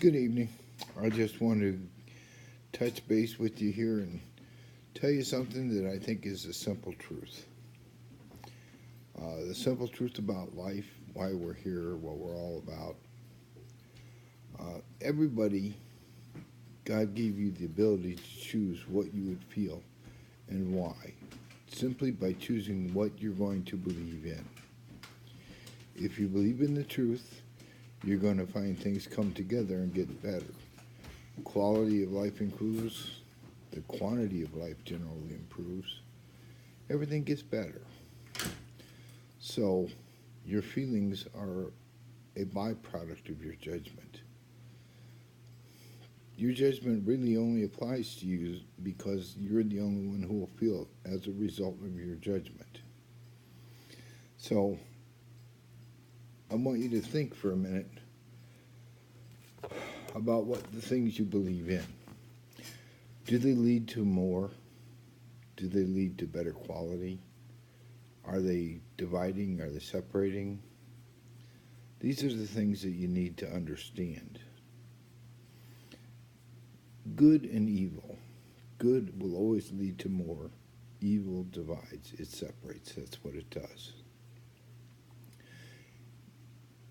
Good evening. I just want to touch base with you here and tell you something that I think is a simple truth. The simple truth about life, why we're here, what we're all about. Everybody, God gave you the ability to choose what you would feel and why, simply by choosing what you're going to believe in. If you believe in the truth, you're going to find things come together and get better. Quality of life improves, the quantity of life generally improves, everything gets better. So, your feelings are a byproduct of your judgment. Your judgment really only applies to you because you're the only one who will feel it as a result of your judgment. So, I want you to think for a minute about what the things you believe in. Do they lead to more? Do they lead to better quality? Are they dividing? Are they separating? These are the things that you need to understand. Good and evil. Good will always lead to more. Evil divides, it separates. That's what it does.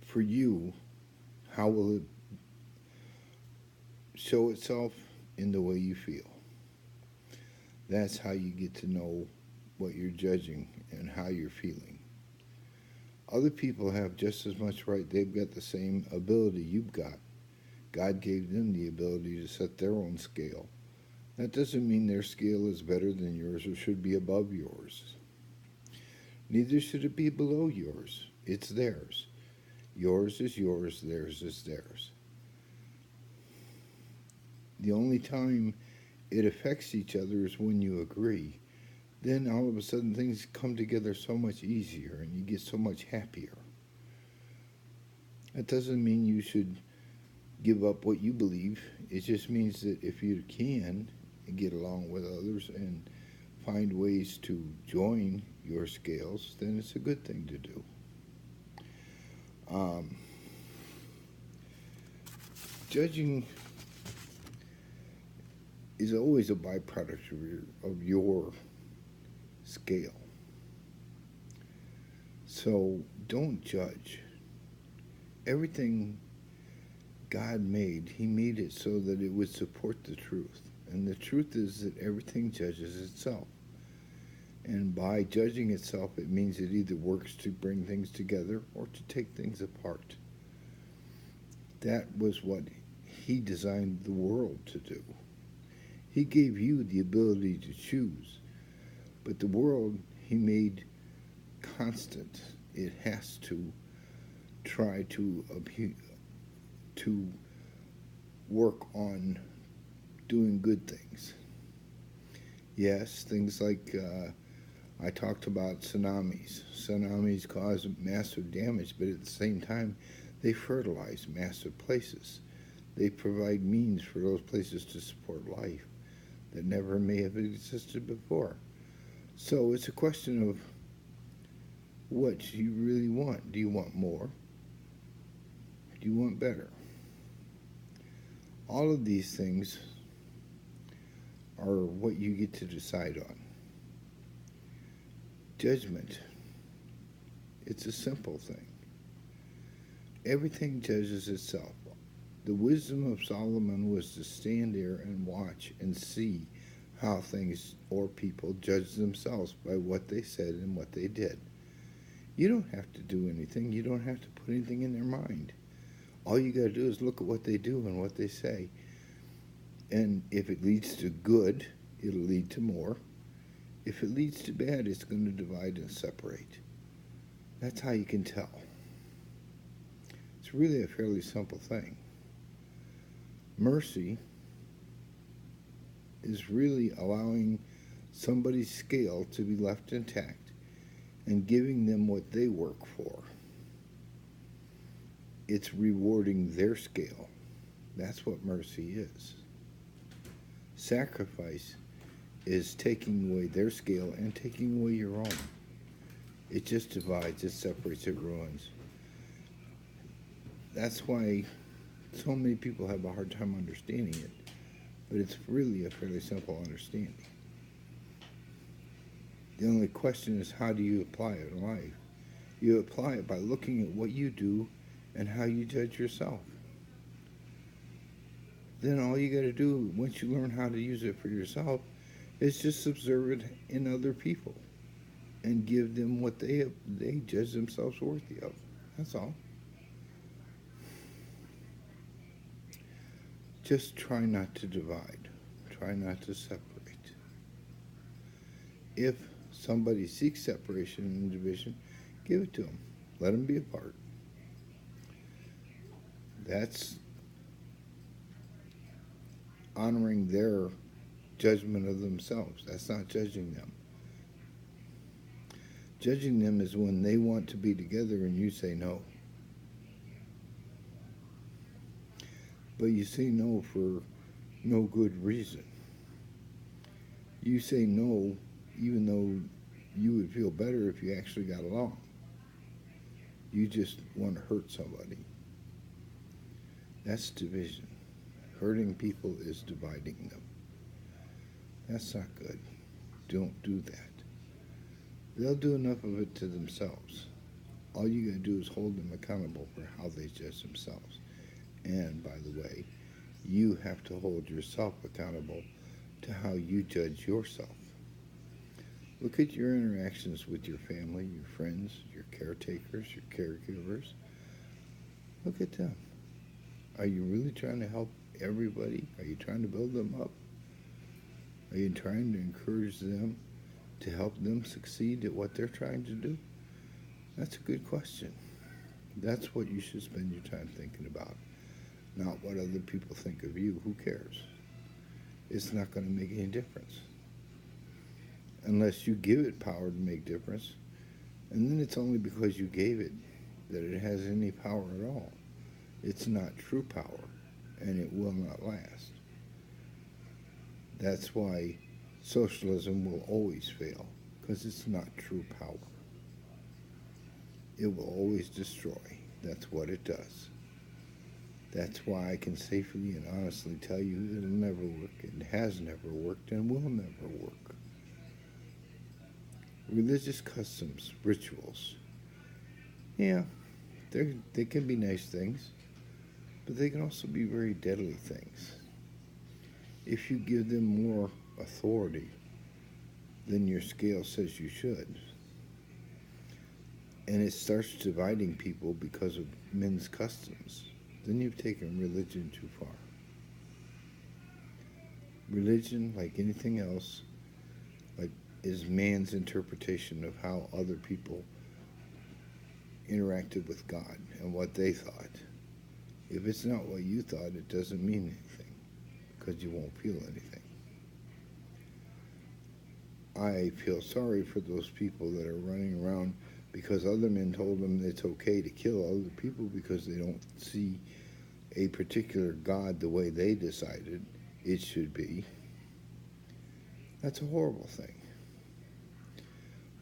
For you, how will it show itself? In the way you feel. That's how you get to know what you're judging and how you're feeling. Other people have just as much right. They've got the same ability you've got. God gave them the ability to set their own scale. That doesn't mean their scale is better than yours or should be above yours. Neither should it be below yours. It's theirs. Yours is yours, theirs is theirs. The only time it affects each other is when you agree. Then all of a sudden things come together so much easier and you get so much happier. That doesn't mean you should give up what you believe. It just means that if you can get along with others and find ways to join your scales, then it's a good thing to do. Judging is always a byproduct of your scale. So don't judge. Everything God made, He made it so that it would support the truth. And the truth is that everything judges itself. And by judging itself, it means it either works to bring things together or to take things apart. That was what He designed the world to do. He gave you the ability to choose, but the world He made constant. It has to try to work on doing good things. Yes, things like I talked about tsunamis. Tsunamis cause massive damage, but at the same time, they fertilize massive places. They provide means for those places to support life that never may have existed before. So it's a question of what you really want. Do you want more? Do you want better? All of these things are what you get to decide on. Judgment, it's a simple thing. Everything judges itself. The wisdom of Solomon was to stand there and watch and see how things or people judge themselves by what they said and what they did. You don't have to do anything. You don't have to put anything in their mind. All you got to do is look at what they do and what they say. And if it leads to good, it'll lead to more. If it leads to bad, it's going to divide and separate. That's how you can tell. It's really a fairly simple thing. Mercy is really allowing somebody's scale to be left intact and giving them what they work for. It's rewarding their scale. That's what mercy is. Sacrifice is taking away their scale and taking away your own. It just divides, it separates, it ruins. That's why So many people have a hard time understanding it, but it's really a fairly simple understanding. The only question is, how do you apply it in life? You apply it by looking at what you do and how you judge yourself. Then all you got to do, once you learn how to use it for yourself, is just observe it in other people and give them what they judge themselves worthy of. That's all. Just try not to divide. Try not to separate. If somebody seeks separation and division, give it to them. Let them be apart. That's honoring their judgment of themselves. That's not judging them. Judging them is when they want to be together and you say no. But you say no for no good reason. You say no even though you would feel better if you actually got along. You just want to hurt somebody. That's division. Hurting people is dividing them. That's not good. Don't do that. They'll do enough of it to themselves. All you gotta do is hold them accountable for how they judge themselves. And by the way, you have to hold yourself accountable to how you judge yourself. Look at your interactions with your family, your friends, your caretakers, your caregivers. Look at them. Are you really trying to help everybody? Are you trying to build them up? Are you trying to encourage them to help them succeed at what they're trying to do? That's a good question. That's what you should spend your time thinking about, not what other people think of you. Who cares? It's not going to make any difference unless you give it power to make difference, and then it's only because you gave it that it has any power at all. It's not true power, and it will not last. That's why socialism will always fail, because it's not true power. It will always destroy. That's what it does. That's why I can safely and honestly tell you it'll never work. It has never worked and will never work. Religious customs, rituals. Yeah, they can be nice things, but they can also be very deadly things. If you give them more authority than your scale says you should, and it starts dividing people because of men's customs, then you've taken religion too far. Religion, like anything else, is man's interpretation of how other people interacted with God and what they thought. If it's not what you thought, it doesn't mean anything, because you won't feel anything. I feel sorry for those people that are running around because other men told them it's okay to kill other people because they don't see a particular God the way they decided it should be. That's a horrible thing.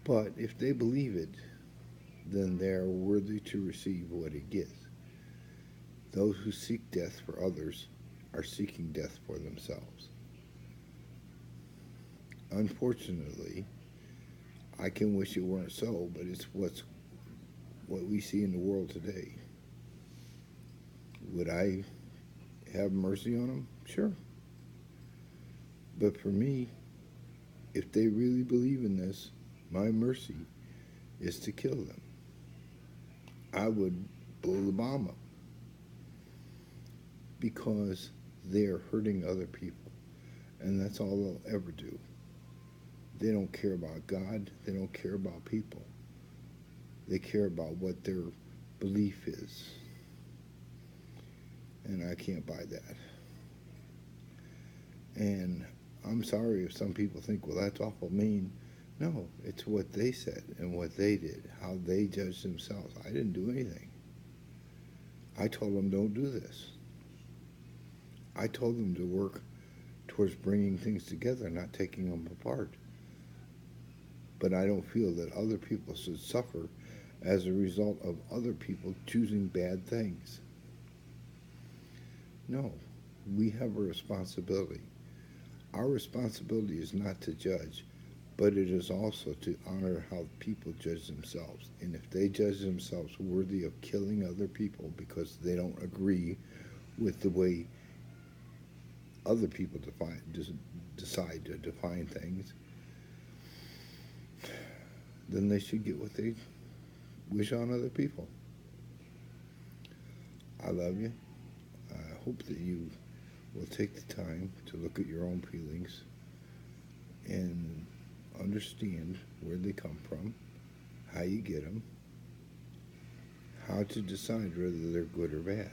But if they believe it, then they are worthy to receive what it gives. Those who seek death for others are seeking death for themselves. Unfortunately, I can wish it weren't so, but it's what we see in the world today. Would I have mercy on them? Sure. But for me, if they really believe in this, my mercy is to kill them. I would blow the bomb up because they are hurting other people, and that's all they'll ever do. They don't care about God. They don't care about people. They care about what their belief is. And I can't buy that. And I'm sorry if some people think, well, that's awful mean. No, it's what they said and what they did, how they judged themselves. I didn't do anything. I told them, don't do this. I told them to work towards bringing things together, not taking them apart. But I don't feel that other people should suffer as a result of other people choosing bad things. No, we have a responsibility. Our responsibility is not to judge, but it is also to honor how people judge themselves. And if they judge themselves worthy of killing other people because they don't agree with the way other people decide to define things, then they should get what they wish on other people. I love you. I hope that you will take the time to look at your own feelings and understand where they come from, how you get them, how to decide whether they're good or bad.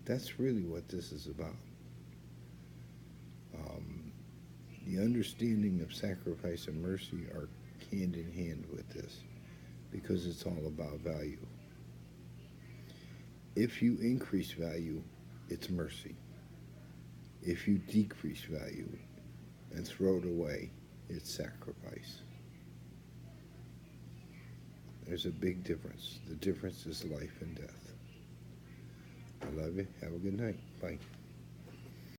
That's really what this is about. Um, the understanding of sacrifice and mercy are hand in hand with this because it's all about value. If you increase value, it's mercy. If you decrease value and throw it away, it's sacrifice. There's a big difference. The difference is life and death. I love you. Have a good night. Bye.